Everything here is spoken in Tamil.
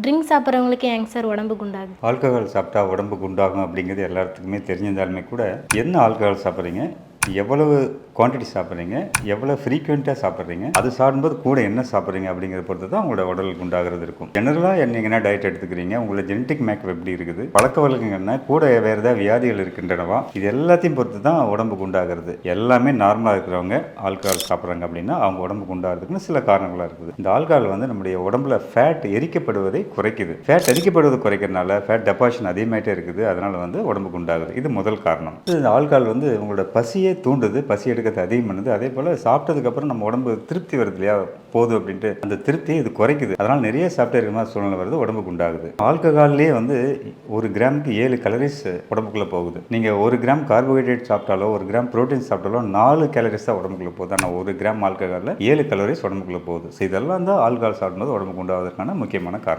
ட்ரிங்க் சாப்பிட்றவங்களுக்கு ஏங்க சார் உடம்பு குண்டாகுது? ஆல்கஹால் சாப்பிட்டா உடம்பு குண்டாகும் அப்படிங்கிறது எல்லாத்துக்குமே தெரிஞ்சிருந்தாலுமே கூட, என்ன ஆல்கஹால் சாப்பிட்றீங்க? எவ்வளவு குவான்டிட்டி சாப்பிட்றீங்க? எவ்வளோ ஃப்ரீக்வெண்ட்டாக சாப்பிட்றீங்க? அது சாப்பிடும்போது கூட என்ன சாப்பிட்றீங்க அப்படிங்கிறத பொறுத்து தான் உங்களோட உடல் குண்டாகிறது இருக்கும். ஜெனரலாக நீங்கள் என்ன டயட் எடுத்துக்கிறீங்க? உங்களோட ஜெனட்டிக் மேக்கப் எப்படி இருக்குது? பழக்கவழக்கங்கள் என்ன? கூட வேறு ஏதாவது வியாதிகள் இருக்கின்றனவா? இது எல்லாத்தையும் பொறுத்து தான் உடம்பு குண்டாகிறது. எல்லாமே நார்மலாக இருக்கிறவங்க ஆல்கஹால் சாப்பிட்றாங்க அப்படின்னா அவங்க உடம்பு குண்டாகிறதுக்குன்னு சில காரணங்களாக இருக்குது. இந்த ஆல்கஹால் வந்து நம்முடைய உடம்புல ஃபேட் எரிக்கப்படுவதை குறைக்குது. ஃபேட் எரிக்கப்படுவதை குறைக்கிறதுனால ஃபேட் டெபாசிஷன் அதிகமாகிட்டே இருக்குது. அதனால் வந்து உடம்பு குண்டாகுது. இது முதல் காரணம். இந்த ஆல்கஹால் வந்து உங்களோட பசியை தூண்டுது, பசி எடுக்கிறது அதிகம் பண்ணுது. அதே போல் சாப்பிட்டதுக்கப்புறம் நம்ம உடம்பு திருப்தி வருது இல்லையா, போதும் அப்படின்ட்டு அந்த திருப்தியை இது குறைக்குது. அதனால் நிறைய சாப்பிட்டே இருக்கிற மாதிரி சூழ்நிலை வருது, உடம்பு குண்டாகுது. ஆல்கஹால்லேயே வந்து 1 கிராமுக்கு 7 கலரிஸ் உடம்புக்குள்ளே போகுது. நீங்கள் 1 கிராம் கார்போஹைட்ரேட் சாப்பிட்டாலோ 1 கிராம் ப்ரோட்டீன் சாப்பிட்டாலோ 4 கேலரிஸ் தான் உடம்புக்குள்ளே போகுது. ஆனால் 1 கிராம் ஆல்கஹாலில் 7 கலோரிஸ் உடம்புக்குள்ளே போகுது. ஸோ இதெல்லாம் தான் ஆல்கஹால் சாப்பிடும்போது உடம்பு குண்டாவதற்கான முக்கியமான காரணம்.